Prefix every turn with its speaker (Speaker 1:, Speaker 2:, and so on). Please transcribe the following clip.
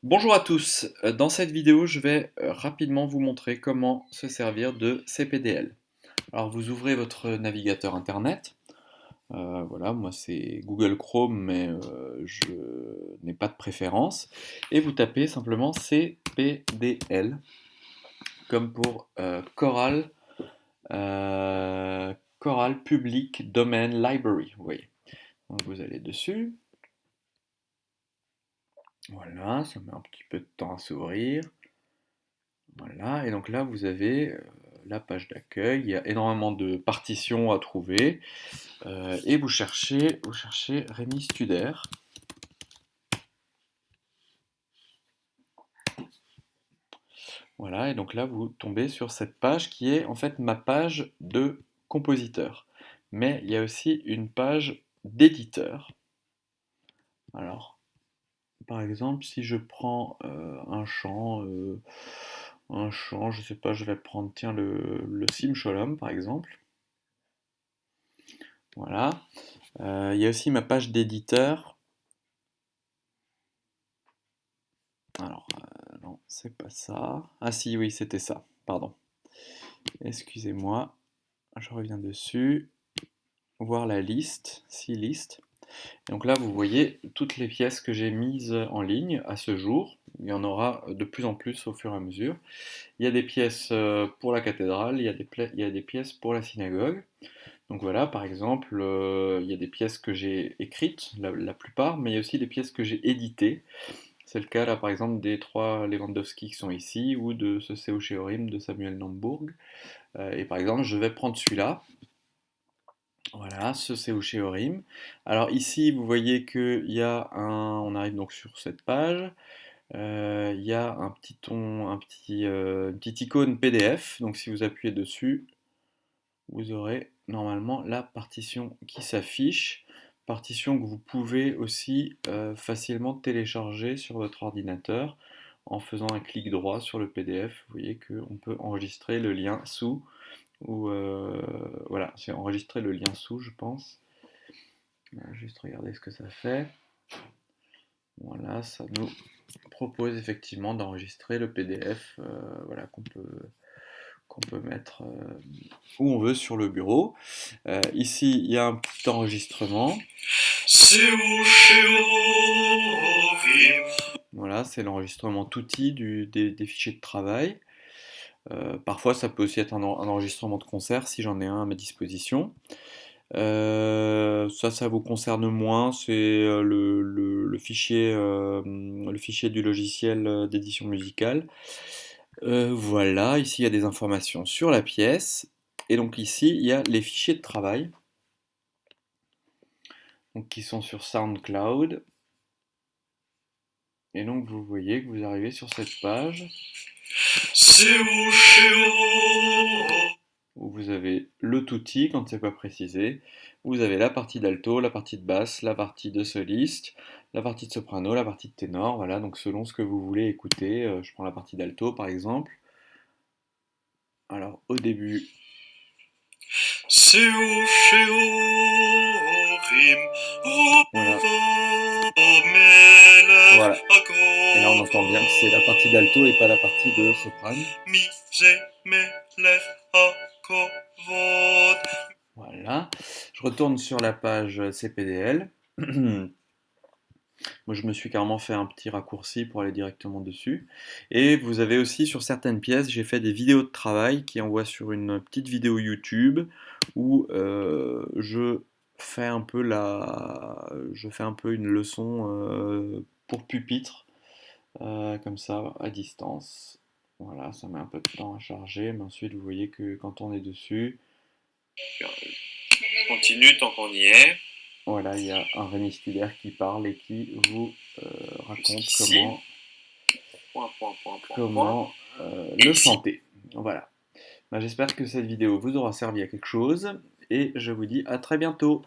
Speaker 1: Bonjour à tous, dans cette vidéo je vais rapidement vous montrer comment se servir de CPDL. Alors vous ouvrez votre navigateur internet, voilà moi c'est Google Chrome mais je n'ai pas de préférence, et vous tapez simplement CPDL comme pour Coral Public Domain Library, vous voyez. Donc vous allez dessus, voilà, ça met un petit peu de temps à s'ouvrir. Voilà, et donc là vous avez la page d'accueil, il y a énormément de partitions à trouver, et vous cherchez Rémi Studer. Voilà, et donc là vous tombez sur cette page qui est en fait ma page de compositeur. Mais il y a aussi une page d'éditeur. Alors, par exemple, si je prends un chant, je sais pas, je vais prendre, tiens, le Sim Shalom par exemple. Voilà. Il y a aussi ma page d'éditeur. Alors, non, c'est pas ça. Ah si, oui, c'était ça. Pardon. Excusez-moi. Je reviens dessus. Voir la liste. Si liste. Et donc là, vous voyez toutes les pièces que j'ai mises en ligne à ce jour. Il y en aura de plus en plus au fur et à mesure. Il y a des pièces pour la cathédrale, il y a des pièces pour la synagogue. Donc voilà, par exemple, il y a des pièces que j'ai écrites, la plupart, mais il y a aussi des pièces que j'ai éditées. C'est le cas là par exemple des trois Lewandowski qui sont ici, ou de ce Seucheorim de Samuel Nambourg. Et par exemple je vais prendre celui-là, voilà, ce Seucheorim. Alors ici vous voyez qu'il y a on arrive donc sur cette page, il y a un petit une petite icône PDF, donc si vous appuyez dessus, vous aurez normalement la partition qui s'affiche. Partition que vous pouvez aussi facilement télécharger sur votre ordinateur en faisant un clic droit sur le PDF. Vous voyez qu'on peut enregistrer le lien sous, ou voilà, c'est enregistrer le lien sous, je pense. Juste regarder ce que ça fait. Voilà, ça nous propose effectivement d'enregistrer le PDF, voilà, qu'on peut mettre où on veut sur le bureau. Ici, il y a un petit enregistrement. Voilà, c'est l'enregistrement tout-i des fichiers de travail. Parfois, ça peut aussi être un enregistrement de concert si j'en ai un à ma disposition. Ça vous concerne moins, c'est le fichier du logiciel d'édition musicale. Voilà, ici il y a des informations sur la pièce. Et donc ici, il y a les fichiers de travail, donc, qui sont sur SoundCloud. Et donc vous voyez que vous arrivez sur cette page où vous avez le tutti quand c'est pas précisé. Vous avez la partie d'alto, la partie de basse, la partie de soliste, la partie de soprano, la partie de ténor. Voilà, donc selon ce que vous voulez écouter, je prends la partie d'alto par exemple. Alors au début, voilà. Voilà. Et là on entend bien que c'est la partie d'alto et pas la partie de soprano. Voilà. Je retourne sur la page CPDL. Moi, je me suis carrément fait un petit raccourci pour aller directement dessus. Et vous avez aussi sur certaines pièces, j'ai fait des vidéos de travail qui envoient sur une petite vidéo YouTube où je fais un peu une leçon pour pupitre, comme ça, à distance. Voilà, ça met un peu de temps à charger, mais ensuite vous voyez que quand on est dessus,
Speaker 2: Continue tant qu'on y est.
Speaker 1: voilà, il y a un Rémi Studer qui parle et qui vous raconte
Speaker 2: Jusqu'ici.
Speaker 1: comment le chanter. Voilà. Ben, j'espère que cette vidéo vous aura servi à quelque chose et je vous dis à très bientôt.